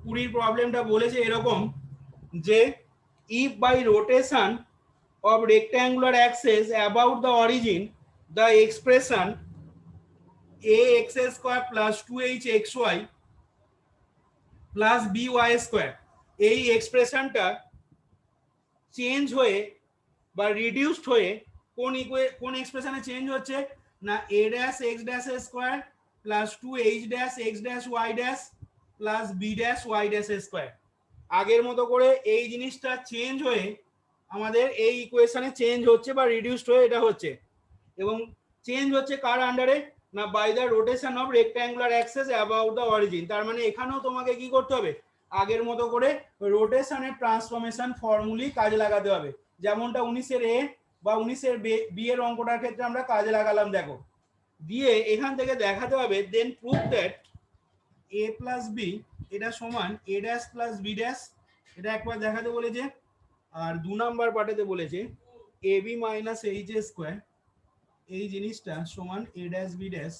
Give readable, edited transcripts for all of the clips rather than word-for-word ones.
20 প্রবলেমটা বলেছে এরকম যে if by rotation of rectangular axis about the origin the expression ax square plus 2hxy plus by square এই এক্সপ্রেশনটা change হয়ে বা রিডিউসড হয়ে কোন এক্সপ্রেশনে চেঞ্জ হচ্ছে না a dash x dash square plus 2h dash x dash y dash plus b dash y dash square আগের মতো করে এই জিনিসটা চেঞ্জ হয়ে আমাদের এই ইকুয়েশনে চেঞ্জ হচ্ছে বা রিডিউসড হয়ে এটা হচ্ছে এবং চেঞ্জ হচ্ছে কার আন্ডারে না by the rotation of rectangular axis about the origin. তার মানে এখানেও তোমাকে কি করতে হবে আগের মতো করে রোটেশনের ট্রান্সফরমেশন ফর্মুলি কাজে লাগাতে হবে, যেমনটা 19-এর এ বা 19-এর বি এর অঙ্কটার ক্ষেত্রে আমরা কাজে লাগালাম। দেখো দিয়ে এখান থেকে দেখাতে হবে then prove that a plus b এটা সমান a dash plus b dash, এটা একবার দেখাতে বলেছে। আর 2 নাম্বার পার্টেতে বলেছে a b minus h square এই জিনিসটা সমান a dash b dash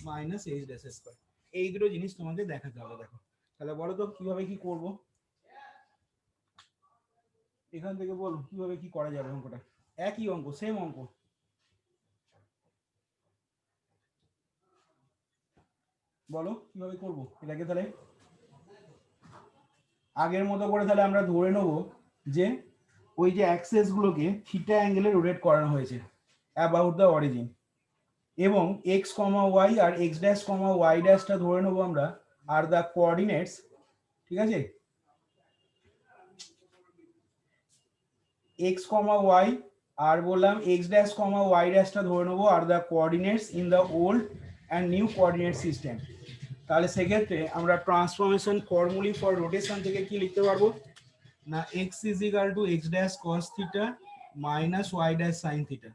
minus h dash square. এই দুটো জিনিস তোমাকে দেখাতে হবে। দেখো তাহলে বলো তো কিভাবে কি করব, এখান থেকে বলো কিভাবে কি করা যাবে অঙ্কটা। একই অঙ্ক, সেম অঙ্ক। বলো কিভাবে করব এটাকে। তাহলে আগের মতো করে তাহলে আমরা ধরে নেব যে ওই যে অ্যাক্সেস গুলোকে থিটা অ্যাঙ্গেলে রোটেট করানো হয়েছে অ্যাবাউট দ্য অরিজিন, এবং এক্স কমা ওয়াই আর এক্স ড্যাশ কমা ওয়াই ড্যাশটা ধরে নেবো আমরা আর দ্য কোঅর্ডিনেটস। ঠিক আছে, এক্স কমা ওয়াই আর বললাম এক্স ড্যাশ কমা ওয়াই ড্যাশটা ধরে নেবো are the coordinates in the old and new coordinate system. তাহলে সেক্ষেত্রে আমরা ট্রান্সফরমেশন ফর্মুলি ফর রোটেশন থেকে কি লিখতে পারবো না X is equal to X dash cos theta minus Y dash sine theta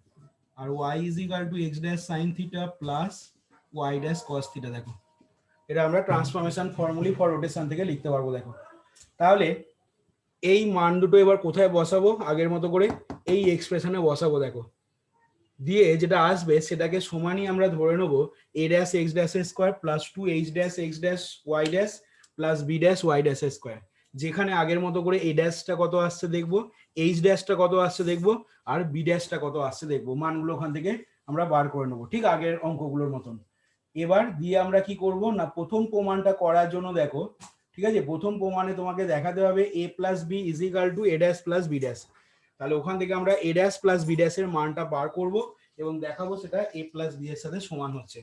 আর Y is equal to X dash sine theta plus Y dash cos theta. দেখো এটা আমরা ট্রান্সফরমেশন ফর্মুলি ফর রোটেশন থেকে লিখতে পারবো। দেখো তাহলে এই মান দুটো এবার কোথায় বসাবো আগের মতো করে এই এক্সপ্রেশনে বসাবো। দেখো দিয়ে যেটা আসবে সেটাকে সমানই আমরা ধরে নেবো a dash X dash square plus 2h dash X dash Y dash plus b dash Y dash square, যেখানে আগের মতো করে a ড্যাশটা কত আসছে দেখবো, h ড্যাশটা কত আসছে দেখবো আর b ড্যাশটা কত আসছে দেখবো। মানগুলো ওখান থেকে আমরা বার করে নেবো ঠিক আগের অঙ্কগুলোর মতন। এবার দিয়ে আমরা কি করব না প্রথম প্রমাণটা করার জন্য দেখো ঠিক আছে, প্রথম প্রমাণে তোমাকে দেখাতে হবে a plus B is equal to a dash plus b dash. তাহলে ওখান থেকে আমরা a dash plus b dash এর মানটা বার করব এবং দেখাবো সেটা a প্লাস b এর সাথে সমান হচ্ছে।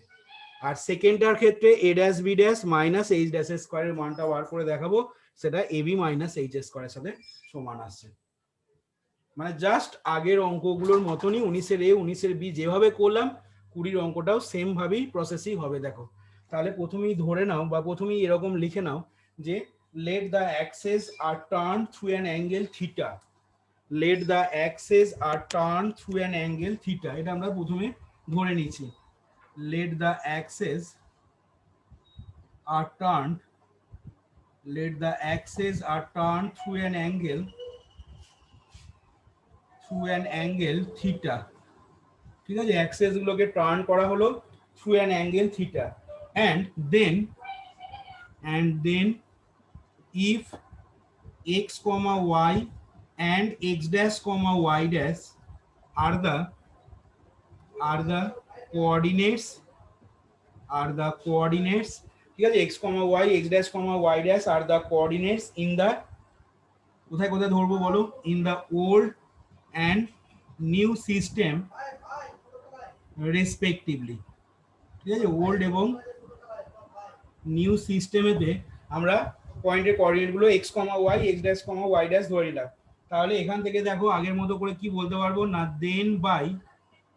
আর সেকেন্ডটার ক্ষেত্রে a dash b dash minus h dash স্কয়ারের মানটা বার করে দেখাবো সেটা ab মাইনাস h স্কয়ারের সাথে সমান আসছে। মানে জাস্ট আগের অঙ্কগুলোর মতনই 19-এর এ 19-এর বি যেভাবে করলাম 20-এর অঙ্কটাও সেম ভাবেই প্রসেসই হবে। দেখো তাহলে প্রথমেই ধরে নাও বা প্রথমেই এরকম লিখে নাও যে let the axes are turned through an angle theta, let the axes are turned through an angle theta, এটা আমরা প্রথমে ধরে নিয়েছি। let the axes are turned, let the axes are turned through an angle theta। ঠিক আছে, access গুলোকে turn করা হলো through an angle theta and then if x comma y and x dash comma y dash are the coordinates ঠিক আছে, x comma y x dash comma y dash are the coordinates in the কোথায় কোথায় ধরবো বলো in the old and new system respectively. ঠিক আছে, old এবং new সিস্টেমেতে আমরা পয়েন্টের কোঅর্ডিনেট গুলো x, y, x dash, y dash ধরে নিলাম। তাহলে এখান থেকে দেখো আগের মতো করে কি বলতে পারবো না then by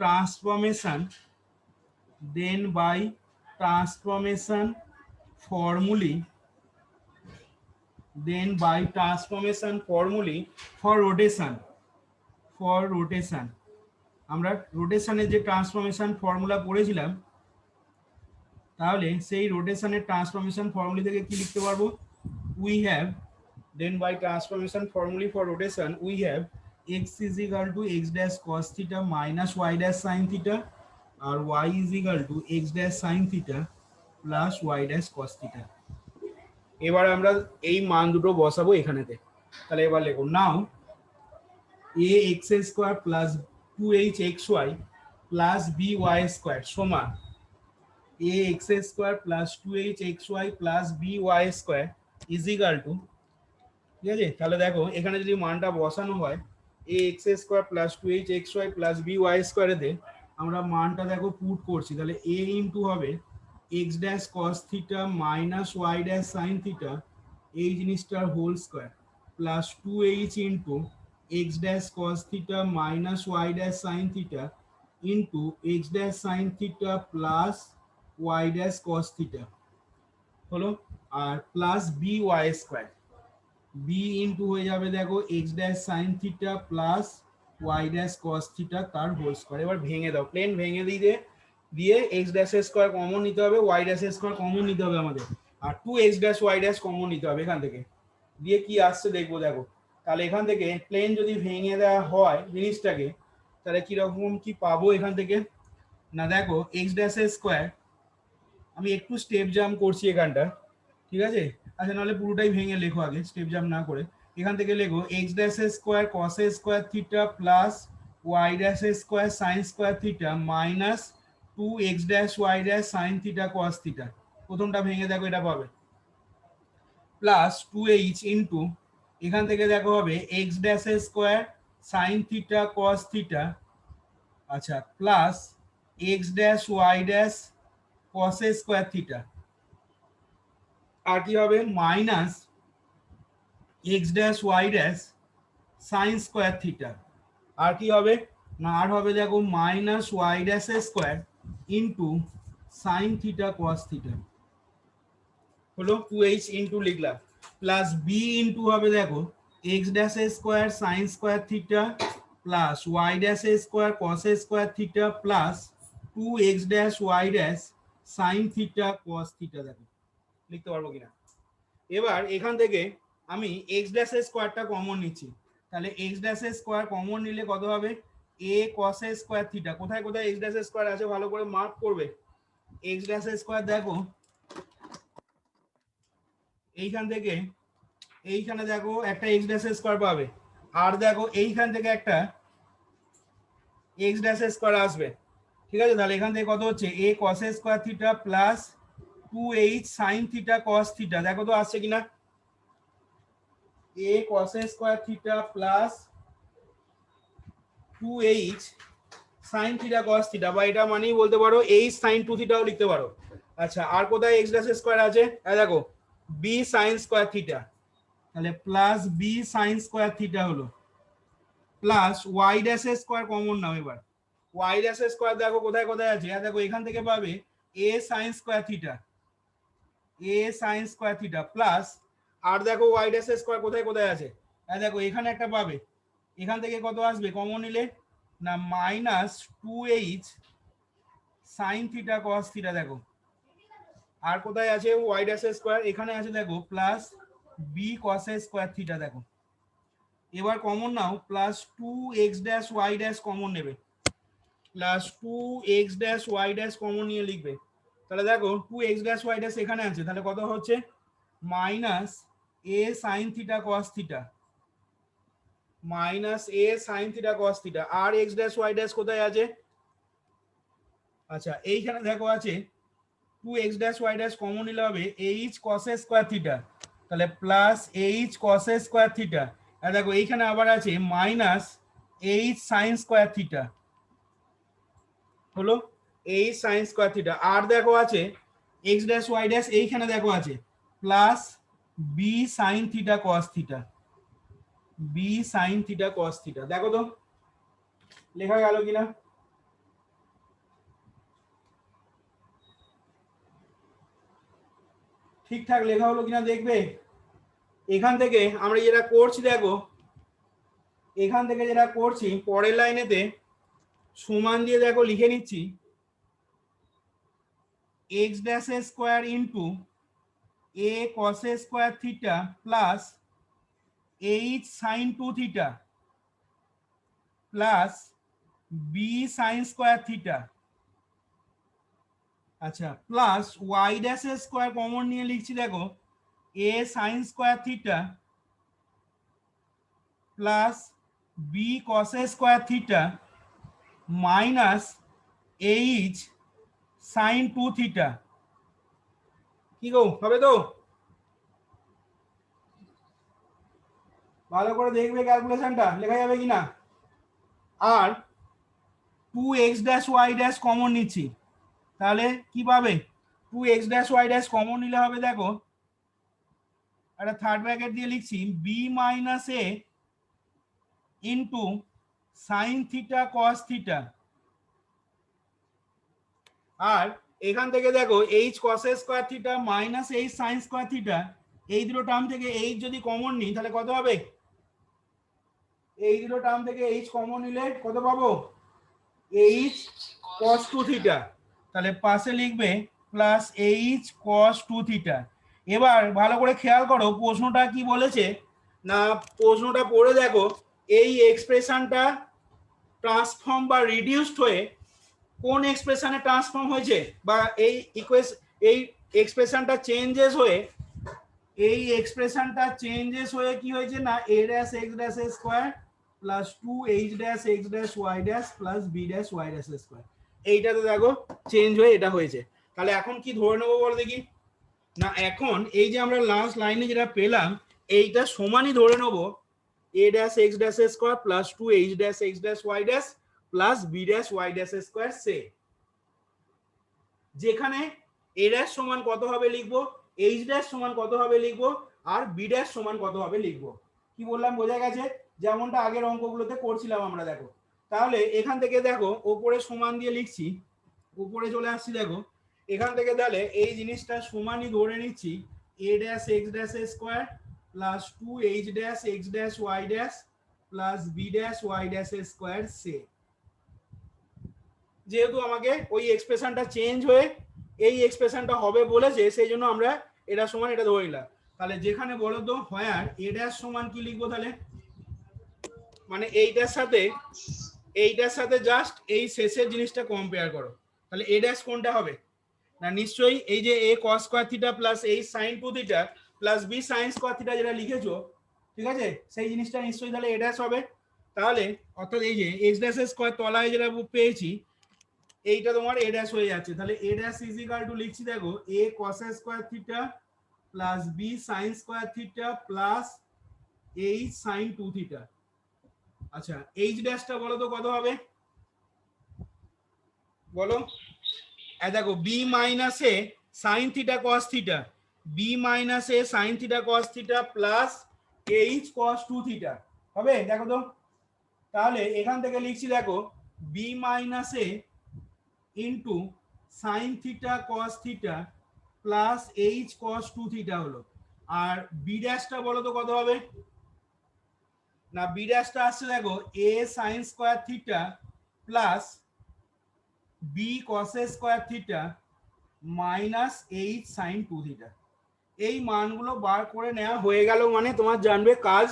transformation formulae for rotation আমরা রোটেশনের যে ট্রান্সফরমেশন ফর্মুলা পড়েছিলাম তাহলে সেই রোটেশনের ট্রান্সফরমেশন ফর্মুলা থেকে কি লিখতে পারবো we have then by transformation formula for rotation we have x is equal to x dash cos theta minus y dash sin theta R y is equal to x dash sin theta plus y dash cos theta। এবার আমরা এই মান দুটো বসাবো এখানেতে। তাহলে এবার লেখো নাও a x square plus 2h xy plus by square সমান a x square plus 2h xy plus by square is equal to, ঠিক আছে? তাহলে দেখো এখানে যদি মানটা বসানো হয় a x square plus 2h xy plus by স্কোয়ারেতে আমরা মানটা দেখো পুট করছি, তাহলে এ ইন্টু হবে x dash cos theta minus Y dash sine theta এই জিনিসটার whole square plus 2h into x dash cos theta minus Y dash sine theta into x dash sine theta plus Y dash cos theta হলো, আর plus by square b into হয়ে যাবে দেখো x dash sine theta plus Y dash cos theta তার whole square. এবার ভেঙে দাও, plane ভেঙে দিয়ে এক্স ড্যাশ স্কোয়ার কমন নিতে হবে, ওয়াই ড্যাশ স্কোয়ার কমন নিতে হবে আমাদের, আর 2x dash Y dash common নিতে হবে এখান থেকে। দিয়ে কি আসছে দেখবো দেখো। তাহলে এখান থেকে প্লেন যদি ভেঙে দেওয়া হয় জিনিসটাকে তাহলে কিরকম কি পাবো এখান থেকে না, দেখো এক্স ড্যাশ স্কোয়ার, আমি একটু স্টেপ জাম্প করছি এখানটা, ঠিক আছে? আচ্ছা নাহলে পুরোটাই ভেঙে লেখো আগে, স্টেপ জাম্প না করে। এখান থেকে লেখো X dash square cos square theta plus Y dash square sine square theta minus 2x dash Y dash sine theta cos theta. প্রথমটা ভেঙে দেখো এটা পাবে প্লাস 2h ইন্টু এখান থেকে দেখো হবে x dash square sine theta cos theta, আচ্ছা plus x dash Y dash cos square theta, আর কি হবে minus x dash Y dash sine square theta, আর কি হবে না আর হবে দেখো minus Y dash square into sine theta cos theta হলো 2h ইন্টু লিখলাম প্লাস বি ইন্টু হবে দেখো x dash square sine square theta plus Y dash square cos square theta plus 2x dash Y dash sine theta cos theta. দেখো লিখতে পারবো কিনা। এবার এখান থেকে আমি এক্স ড্যাশ স্কোয়ারটা কমন নিচ্ছি, তাহলে এক্স ড্যাশ স্কোয়ার কমন নিলে কত হবে এ কস স্কোয়ার থিটা। কোথায় কোথায় এক্স ড্যাশ স্কোয়ার আছে ভালো করে মার্ক করবে। এক্স ড্যাশ স্কোয়ার দেখো এইখান থেকে এইখানে দেখো একটা এক্স ড্যাশ স্কোয়ার পাবে, আর দেখো এইখান থেকে একটা এক্স ড্যাশ স্কোয়ার আসবে, ঠিক আছে? তাহলে এখান থেকে কত হচ্ছে a cos square theta plus 2h sine theta cos theta, দেখো তো আসছে কিনা। a cos square theta plus 2h sin theta cos theta, বা এটা মানেই বলতে পারো h sin 2 থিটাও লিখতে পারো। আচ্ছা আর কোথায় x ড্যাশ স্কয়ার আছে, এই দেখো b sin স্কয়ার থিটা, তাহলে plus b sin square theta হলো plus y dash square common নাও। এবার y ড্যাশ স্কয়ার দেখো কোথায় কোথায় আছে, দেখো এখান থেকে পাবে a sin square theta, a sin square theta plus আর দেখো ওয়াই ড্যাশ স্কয়ার কোথায় কোথায় আছে, দেখো এখানে একটা পাবে, এখান থেকে কত আসবে কমন নিলে না minus 2h sine theta cos theta. দেখো আর কোথায় আছে ওয়াই ড্যাশ স্কয়ার, এখানে আছে দেখো plus b cos square theta. দেখো এবার কমন নাও plus 2x dash Y dash common নেবে, plus 2x dash Y dash common নিয়ে লিখবে। তাহলে দেখো 2x ড্যাশ ওয়াই ড্যাশ এখানে আছে, তাহলে কত হচ্ছে minus a sin theta cos theta minus a sin theta cos theta, আর x ড্যাশ y ড্যাশ কোথায় আছে, আচ্ছা এইখানে দেখো আছে 2x dash y dash common নিলে হবে h cos স্কয়ার থিটা, তাহলে plus h cos square theta, আর দেখো এইখানে আবার আছে minus h sin square theta হলো h sin স্কয়ার থিটা, আর দেখো আছে x ড্যাশ y ড্যাশ এইখানে দেখো আছে plus b sin theta cos theta, b sin theta cos theta. দেখো তো লেখা গেল কিনা। ঠিকঠাক লেখা হলো কিনা দেখবে। এখান থেকে আমরা যেটা করছি দেখো, এখান থেকে যেটা করছি পরের লাইনেতে সমান দিয়ে দেখো লিখে নিচ্ছি x dash square into a cos square theta plus h sine 2 theta plus b sine square theta, আচ্ছা plus Y dash square common নিয়ে লিখছি দেখো a sine square theta plus b cos square theta minus h sine 2 theta. কি গো, হবে তো? ভালো করে দেখবে ক্যালকুলেশনটা লেখা যাবে কিনা। আর 2x dash Y dash common নিচ্ছি, তাহলে কি পাবে? 2x dash Y dash common নিলে হবে, দেখো একটা থার্ড ব্র্যাকেট দিয়ে লিখছি b minus a into sine theta cos theta. আর এখান থেকে দেখো h cos square theta minus h sine square theta, এই দুটো টার্ম থেকে এইচ যদি কমন নিই তাহলে কত হবে? এই দুটো টার্ম থেকে এইচ কমন নিলে কত পাবো? এইচ কস 2 থিটা। তাহলে পাশে লিখবে প্লাস এইচ কস 2 থিটা। এবার ভালো করে খেয়াল করো প্রশ্নটা কি বলেছে না, প্রশ্নটা পড়ে দেখো এই এক্সপ্রেশনটা ট্রান্সফর্ম বা রিডিউসড হয়ে কোন এক্সপ্রেশনে ট্রান্সফর্ম হয়েছে, বা এই এই এক্সপ্রেশনটা চেঞ্জেস হয়ে, এই এক্সপ্রেশনটা চেঞ্জেস হয়ে কি হয়েছে না a dash x dash square plus 2h dash x dash y dash plus b dash y dash square, এইটাতে দেখো চেঞ্জ হয়ে এটা হয়েছে। তাহলে এখন কি ধরে নেবো বলো দেখি না, এখন এই যে আমরা লাস্ট লাইনে যেটা পেলাম এইটা সমানই ধরে নেবো a dash x dash square plus 2h dash x dash y dash plus b dash y dash square, সে যেখানে a ড্যাশ সমান কত হবে লিখবো, h ড্যাশ সমান কত হবে লিখবো, আর b ড্যাশ সমান কত হবে লিখবো। কি বললাম বোঝা গেছে? যেমনটা আগের অঙ্কগুলোতে করছিলাম আমরা। দেখো তাহলে এখান থেকে দেখো ওপরে সমান দিয়ে লিখছি, উপরে চলে আসছি, দেখো এখান থেকে তাহলে এই জিনিসটা সমানই ধরে নিচ্ছি a dash x dash square plus 2h dash x dash y dash plus b dash y dash square, সে যেহেতু আমাকে ওই এক্সপ্রেশনটা চেঞ্জ হয়ে এই এক্সপ্রেশনটা হবে বলেছে সেই জন্য আমরা এটা সমান এটা ধরে নিলাম। তাহলে যেখানে বলো তো হোয়ার এ ড্যাশ সমান কি লিখবো, তাহলে মানে এইটার সাথে জাস্ট এই শেষের জিনিসটা কম্পেয়ার করো, তাহলে এ ড্যাশ কোনটা হবে না, নিশ্চয়ই এই যে a cos square theta plus এই sin 2 theta plus b sin square theta যেটা লিখেছো, ঠিক আছে, সেই জিনিসটা নিশ্চয়ই তাহলে a ড্যাশ হবে। তাহলে অর্থাৎ এই যে x ড্যাশ স্কয়ার তলায় যেটা পেয়েছি এইটা তোমার a ড্যাশ হয়ে যাচ্ছে। তাহলে a dash is equal two লিখছি দেখো a cos square theta plus b sin square theta plus h sin 2 theta. আচ্ছা h ড্যাশটা বলো তো কত হবে বলো? দেখো b minus a sin theta cos theta, b minus a sin theta cos theta plus h cos 2 theta হবে, দেখো তো। তাহলে এখান থেকে লিখছি দেখো b minus a into sine theta cos theta plus H cos 2 theta হলো। আর বি ড্যাশটা বলো তো কত হবে না, বি ড্যাশটা আসছে দেখো a sine square theta plus b cos square theta minus h sine 2 theta. এই মানগুলো বার করে নেওয়া হয়ে গেল মানে তোমার জানবে কাজ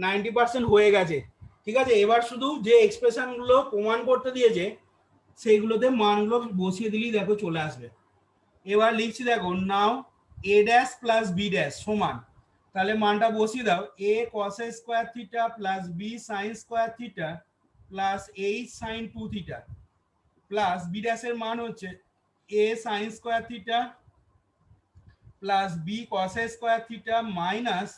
90% হয়ে গেছে। ঠিক আছে, এবার শুধু যে এক্সপ্রেশনগুলো প্রমাণ করতে দিয়েছে সেইগুলোতে মানগুলো বসিয়ে দিলেই দেখো চলে আসবে। এবার লিখছি দেখো নাও a dash plus b dash সমান, তাহলে মানটা বসিয়ে দাও a cos square theta plus b sine square theta plus h sine 2 theta plus b ড্যাশের মান হচ্ছে a sine square theta plus b cos square theta minus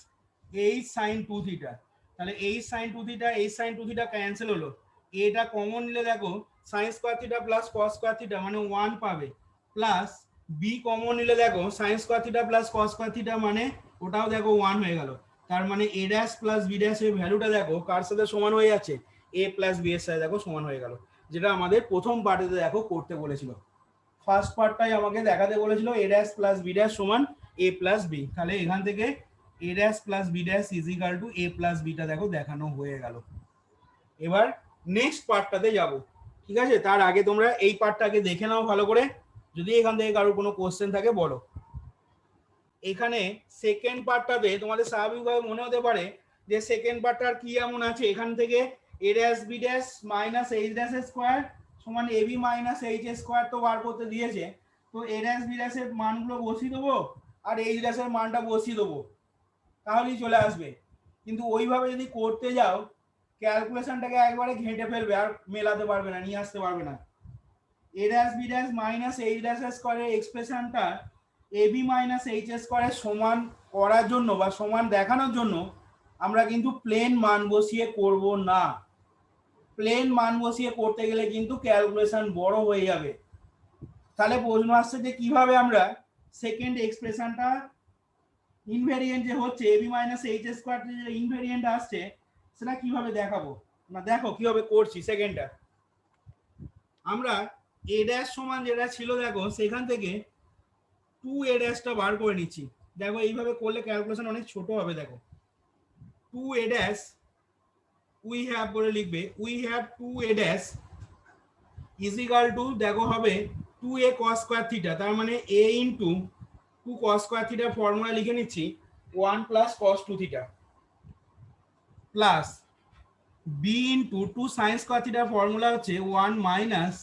h sine 2 theta. তাহলে h sine 2 theta h sine 2 theta cancel হলো, এটা common নিলে দেখো sine square theta plus cos square theta মানে 1 পাবে, প্লাস বি কমন নিলে দেখো sine square theta plus cos square theta মানে ওটাও দেখো 1 হয়ে গেল। তার মানে এ ড্যাশ প্লাস বি ড্যাশ এর ভ্যালুটা দেখো কার সাথে সমান হয়ে যাচ্ছে, এ প্লাস বি এর সাথে দেখো সমান হয়ে গেল, যেটা আমাদের প্রথম পার্টেতে দেখো করতে বলেছিল। ফার্স্ট পার্টটাই আমাকে দেখাতে বলেছিল a dash plus b dash সমান এ প্লাস বি। তাহলে এখান থেকে a dash plus b dash is equal to a plus বিটা দেখো দেখানো হয়ে গেল। এবার নেক্সট পার্টটাতে যাব, ঠিক আছে, তার আগে তোমরা এই পার্টটাকে দেখে নাও ভালো করে, যদি এখান থেকে কারোর কোনো কোশ্চেন থাকে বলো। এখানে সেকেন্ড পার্টটাতে তোমাদের স্বাভাবিকভাবে মনে হতে পারে যে সেকেন্ড পার্টটার কি এমন আছে, এখান থেকে a dash b dash minus h dash square সমান a b minus h square তো বার করতে দিয়েছে, তো এ ড্যাশ বি ড্যাশের মানগুলো বসিয়ে দেবো আর এইচ ড্যাশের মানটা বসিয়ে দেবো, তাহলেই চলে আসবে। কিন্তু ওইভাবে যদি করতে যাও ক্যালকুলেশনটাকে একবারে ঘেঁটে ফেলবে, আর মেলাতে পারবে না, নিয়ে আসতে পারবে না। A dash b dash minus h dash স্কয়ারের এক্সপ্রেশনটা এ বি মাইনাস এইচ স্কয়ারের সমান করার জন্য বা সমান দেখানোর জন্য আমরা কিন্তু প্লেন মান বসিয়ে করব না। প্লেন মান বসিয়ে করতে গেলে কিন্তু ক্যালকুলেশন বড় হয়ে যাবে। তাহলে প্রশ্ন আসছে যে কিভাবে আমরা সেকেন্ড এক্সপ্রেশনটা ইনভেরিয়েন্ট যে হচ্ছে এ বি মাইনাস এইচ স্কয়ার যে ইনভেরিয়েন্ট আসছে সেটা কিভাবে দেখাবো না। দেখো কিভাবে করছি। সেকেন্ডটা আমরা এ ড্যাশ সমান যেটা ছিল দেখো সেখান থেকে 2a ড্যাশটা বার করে নিচ্ছি। দেখো এইভাবে করলে ক্যালকুলেশন অনেক ছোট হবে। দেখো 2a ড্যাশ উই হ্যাভ করে লিখবে, we have 2a dash is equal two দেখো হবে 2a cos স্কয়ার থিটা, তার মানে a into 2 cos square theta formula লিখে নিচ্ছি 1 plus cos 2 theta plus b into 2 sin square theta formula হচ্ছে 1 minus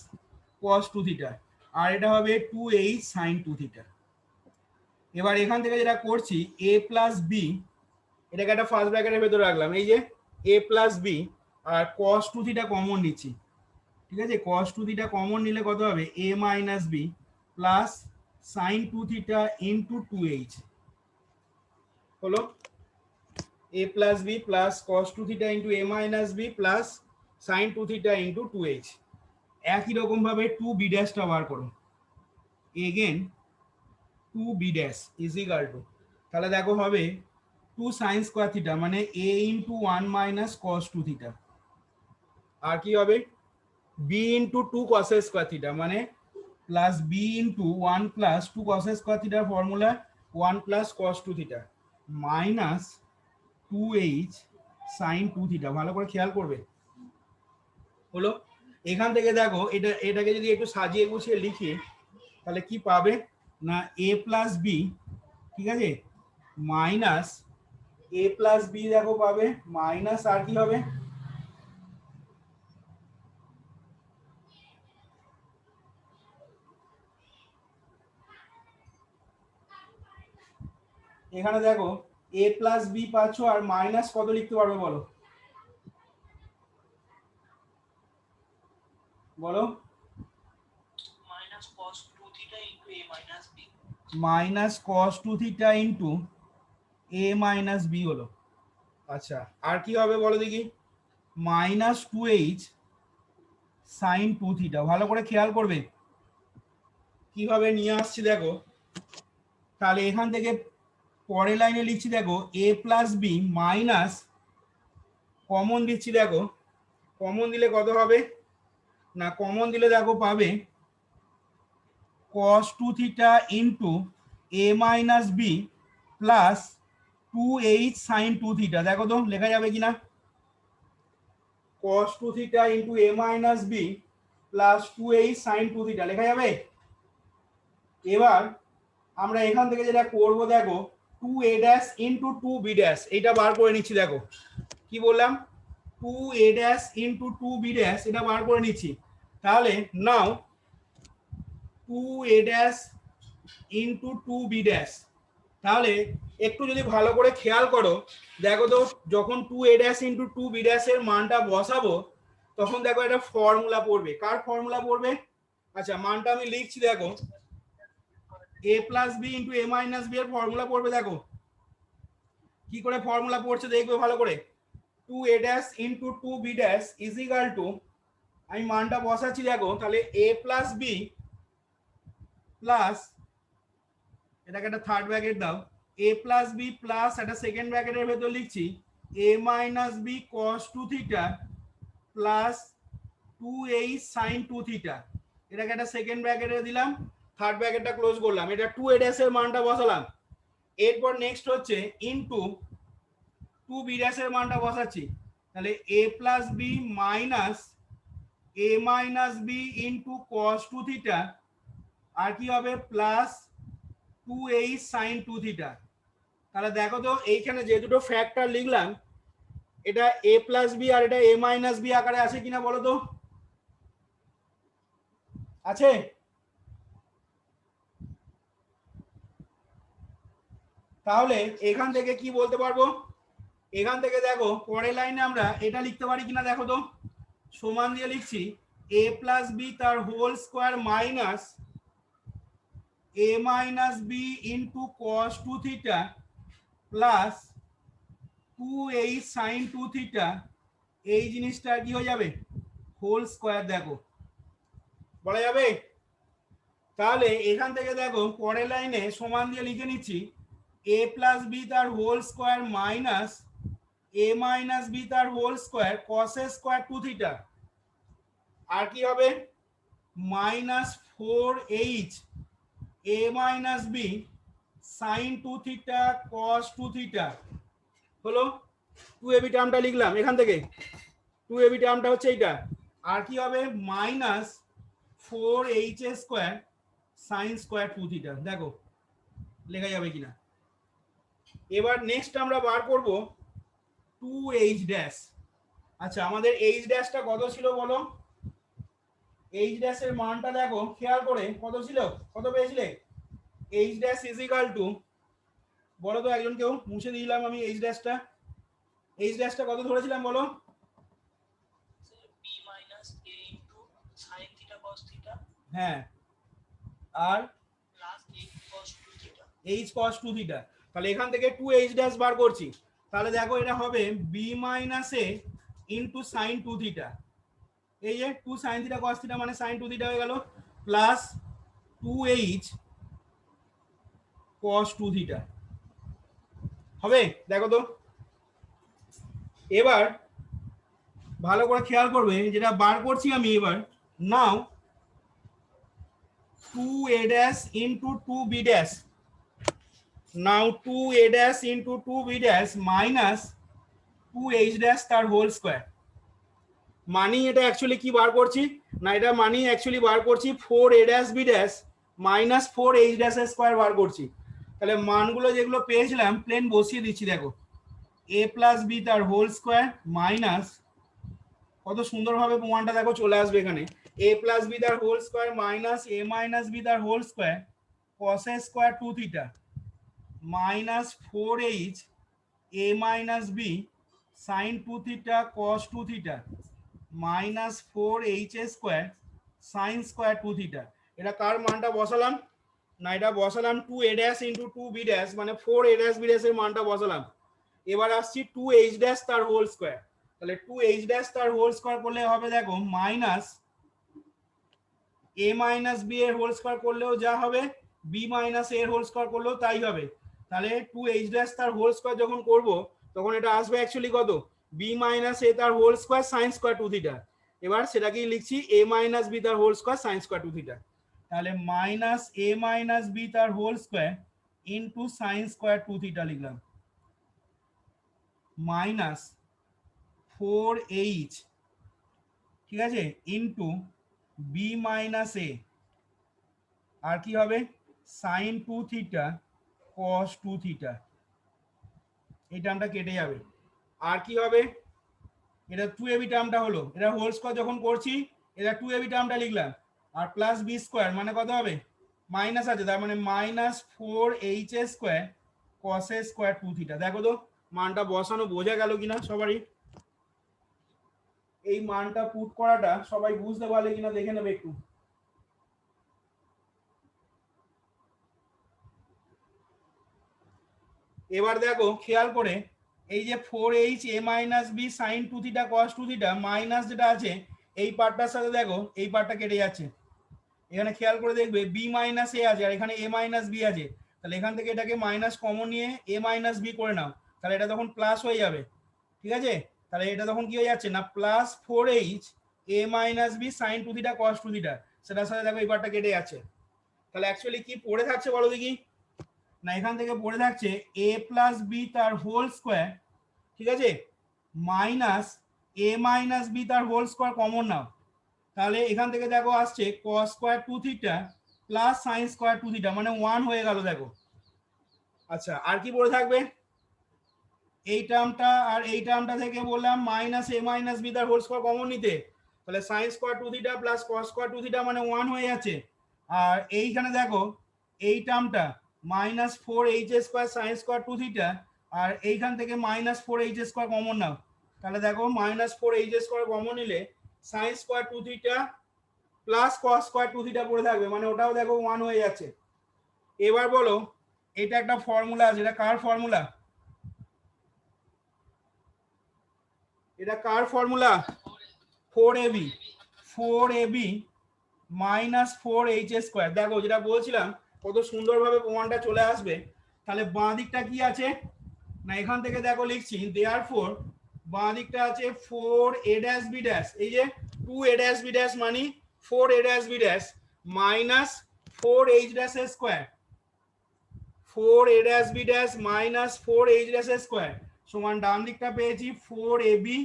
cos 2 theta, আর এটা হবে 2h sin 2 থিটা। এবার এখান থেকে যেটা করছি a প্লাস b, এটাকে একটা ফার্স্ট ব্র্যাকেটের ভেতরে রাখলাম, এই যে a প্লাস b আর cos 2 থিটা কমন নিচ্ছি। ঠিক আছে, cos 2 থিটা কমন নিলে কত হবে a minus b plus sin 2 theta into 2h হলো a plus b plus cos 2 theta into a minus b plus sin 2 theta into 2h। একই রকম ভাবে 2b ড্যাশটা বার করো, again 2b dash is equal to, তাহলে দেখো হবে 2 sin স্কয়ার থিটা মানে a into 1 minus cos 2 theta, আর কি হবে b into 2 cos square theta মানে plus b into 1 plus 2 cos square থিটার formula 1 plus cos 2 theta minus 2h sin 2 theta. ভালো করে খেয়াল করবে হলো। এখান থেকে দেখো এটাকে যদি একটু সাজিয়ে গুছিয়ে লিখি তাহলে কি পাবে না a প্লাস বি, ঠিক আছে, মাইনাস a প্লাস বি দেখো পাবে মাইনাস আর কি হবে এখানে দেখো a প্লাস বি পাচ্ছ আর মাইনাস কত লিখতে পারবে বলো বলো minus cos 2 theta into a minus b, minus cos 2 theta into a minus b হলো। আচ্ছা আর কি হবে বলো দেখি মাইনাস 2h sin 2 থিটা। ভালো করে খেয়াল করবে কিভাবে নিয়ে আসছি দেখো। তাহলে এখান থেকে পরের লাইনে লিখছি দেখো a plus B minus common দিচ্ছি, দেখো কমন দিলে কত হবে না কমন দিলে দেখো পাবে cos 2 theta into a minus B plus 2h sin 2 theta. দেখো তো লেখা যাবে কিনা cos 2 theta into a minus B plus 2h sin 2 theta লেখা যাবে। এবার আমরা এখান থেকে যেটা করব দেখো 2a dash into 2b dash এটা বার করে নিচ্ছি। দেখো কি বললাম 2a dash into 2b dash এটা বার করে নিচ্ছি। তাহলে নাও 2a dash into 2b dash, তাহলে একটু যদি ভালো করে খেয়াল করো দেখো তো যখন 2a dash into 2b dash এর মানটা বসাবো তখন দেখো একটা ফর্মুলা পড়বে। কার ফর্মুলা পড়বে? আচ্ছা মানটা আমি লিখছি দেখো a plus b into a minus b এর ফর্মুলা পড়বে। দেখো কি করে ফর্মুলা পড়ছে দেখবে ভালো করে 2a dash into 2b dash is equal two, আমি মানটা বসাচ্ছি দেখো তাহলে a প্লাস বি প্লাস এটাকে একটা থার্ড ব্র্যাকেট দাও a প্লাস বি প্লাস একটা সেকেন্ড ব্র্যাকেটের ভেতর লিখছি a minus b cos 2 theta plus 2h sin 2 theta, এটাকে একটা সেকেন্ড ব্র্যাকেটে দিলাম, থার্ড ব্র্যাকেটটা ক্লোজ করলাম, এটা 2a ড্যাশ এর মানটা বসালাম। এরপর নেক্সট হচ্ছে ইনটু 2b ড্যাশ এর মানটা বসাচ্ছি, তাহলে a plus B minus a minus b into cos 2 theta আর কি হবে প্লাস 2h sin 2 থিটা। তাহলে দেখো তো এইখানে যে দুটো ফ্যাক্টর লিখলাম এটা a প্লাস বি আর এটা a মাইনাস বি আকারে আছে কিনা বলো তো, আছে? তাহলে এখান থেকে কি বলতে পারবো, এখান থেকে দেখো পরের লাইনে আমরা এটা লিখতে পারি কিনা দেখো তো, সমান দিয়ে লিখছি a প্লাস বি তার whole square minus a minus b into cos 2 theta plus 2h sine 2 theta, এই জিনিসটা কি হয়ে যাবে হোল স্কোয়ার, দেখো বলা যাবে। তাহলে এখান থেকে দেখো পরের লাইনে সমান দিয়ে লিখে নিচ্ছি a প্লাস বি তার whole square minus a minus b তার whole square cos square 2 theta, আর কি হবে minus 4h a minus b sine 2 theta কস 2 থিটা হলো 2ab টার্মটা লিখলাম এখান থেকে, 2ab টার্মটা হচ্ছে এইটা, আর কি হবে minus 4h square sine square 2 theta, দেখো লেখা যাবে কিনা। এবার নেক্সট আমরা বার করব 2h ড্যাশ। আচ্ছা আমাদের h ড্যাশটা কত ছিল বলো, h ড্যাশের মানটা দেখো খেয়াল করে কত ছিল, কত পেয়েছিলে, h dash is equal two, বলো তো একজন কেউ, মুছে দিলাম আমি h ড্যাশটা, h ড্যাশটা কত ধরেছিলাম বলো, b minus a into sin theta cos theta, হ্যাঁ আর plus h cos 2 theta, h cos 2 theta. তাহলে এখান থেকে 2h ড্যাশ বার করছি, তাহলে দেখো এটা হবে b minus a into sign 2 theta, এই যে 2 সাইন থিটা cos থিটা মানে সাইন 2 থিটা হয়ে গেল, প্লাস 2h cos 2 থিটা হবে, দেখো তো। এবার ভালো করে খেয়াল করবে যেটা বার করছি আমি এবার, নাও 2a dash into 2b dash, নাও 2a dash into 2b dash minus 2h dash তার হোল স্কোয়ার, মানি এটা অ্যাকচুয়ালি কি বার করছি না, এটা মানি অ্যাকচুয়ালি বার করছি 4a dash b dash minus 4h dash square বার করছি। তাহলে মানগুলো যেগুলো পেয়েছিলাম প্লেন বসিয়ে দিচ্ছি, দেখো a প্লাস বি তার হোল স্কোয়ার মাইনাস, কত সুন্দরভাবে প্রমাণটা দেখো চলে আসবে এখানে, a প্লাস বি তার whole square minus a minus b তার whole square cos square 2 theta minus 4h a minus b sine 2 theta cos 2 theta minus 4h square sine square 2 theta. এটা কার মানটা বসালাম না, এটা বসালাম 2a dash into 2b dash মানে 4a dash b dash এর মানটা বসালাম। এবার আসছি 2h ড্যাশ তার হোল স্কোয়ার, তাহলে 2h ড্যাশ তার হোল স্কোয়ার করলে হবে দেখো মাইনাস a মাইনাস b এর হোল স্কোয়ার করলেও যা হবে, b মাইনাস a এর হোল স্কোয়ার করলেও তাই হবে। তাহলে 2h ড্যাশ তার হোল স্কোয়ার যখন করব তখন এটা আসবে অ্যাকচুয়ালি কত, b মাইনাস a তার whole square sine square 2 theta, এবার সেটাকেই লিখছি a মাইনাস b তার whole square sine square 2 theta. তাহলে মাইনাস a মাইনাস b তার whole square into sine square 2 theta লিখলাম, মাইনাস 4h ঠিক আছে ইন্টু বি মাইনাস এ, আর কি হবে সাইন 2 থিটা কস 2 থিটা, এই টার্মটা কেটে যাবে, আর কি হবে এটা 2ab টার্মটা হলো, এটা হোল স্কোয়ার যখন করছি এটা 2ab টার্মটা লিখলাম, আর প্লাস বি স্কোয়ার মানে কত হবে মাইনাস আছে, তার মানে minus 4h square cos square 2 theta. দেখো তো মানটা বসানো বোঝা গেল কিনা সবারই, এই মানটা পুট করাটা সবাই বুঝতে পারলে কিনা দেখে নেবে একটু। এবার দেখো খেয়াল করে এই যে 4h a minus b sine 2 theta cos 2 theta minus যেটা আছে এই পার্টটার সাথে দেখো এই পার্টটা কেটে যাচ্ছে, এখানে খেয়াল করে দেখবে b মাইনাস a আছে আর এখানে a মাইনাস b আছে, তাহলে এখান থেকে এটাকে মাইনাস কমন নিয়ে a মাইনাস b করে নাও, তাহলে এটা তখন প্লাস হয়ে যাবে, ঠিক আছে। তাহলে এটা তখন কি হয়ে যাচ্ছে না plus 4h a minus b sine 2 theta cos 2 theta, সেটার সাথে দেখো এই পার্টটা কেটে যাচ্ছে। তাহলে অ্যাকচুয়ালি কি পড়ে থাকছে বলো দেখি, না এখান থেকে পড়ে থাকছে a প্লাস বি তার হোল স্কোয়ার, ঠিক আছে, মাইনাস a মাইনাস বি তার হোল স্কোয়ার কমন নাও, তাহলে এখান থেকে দেখো আসছে cos square 2 theta plus sign square 2 theta মানে 1 হয়ে গেল দেখো। আচ্ছা আর কি পড়ে থাকবে, এই টার্মটা আর এই টার্মটা থেকে বললাম মাইনাস a মাইনাস বি তার হোল স্কোয়ার কমন নিতে, তাহলে sine square 2 theta plus cos square 2 theta মানে 1 হয়ে যাচ্ছে, আর এইখানে দেখো এই টার্মটা minus four h square sine square two theta, আর এইখান থেকে minus four h square common নাও, তাহলে দেখো minus four h square common নিলে sine square two theta plus cos square two theta পড়ে থাকবে, মানে ওটাও দেখো ওয়ান হয়ে যাচ্ছে। এবার বলো এটা একটা ফর্মুলা আছে, এটা কার ফর্মুলা? এটা কার formula? Four a b, four a b minus four h square. দেখো যেটা বলছিলাম কত সুন্দরভাবে প্রমাণটা চলে আসবে। তাহলে বাঁ দিকটা কি আছে না, এখান থেকে দেখো লিখছি দেয়ারফর বাঁ দিকটা আছে four a dash b dash, এই যে two a dash b dash মানে four a dash b dash minus four h dash square, four a dash b dash minus four h dash square সমান ডান দিকটা পেয়েছি four a b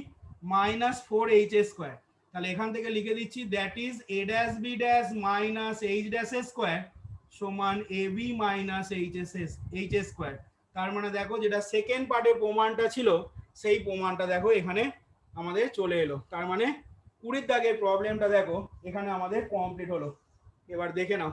minus four h square. তাহলে এখান থেকে লিখে দিচ্ছি that is a dash b dash minus h dash square সমান a b minus h square. তার মানে দেখো যেটা সেকেন্ড পার্টে প্রমাণটা ছিল সেই প্রমাণটা দেখো এখানে আমাদের চলে এলো। তার মানে 20 দাগের প্রবলেমটা দেখো এখানে আমাদের কমপ্লিট হলো। এবার দেখে নাও।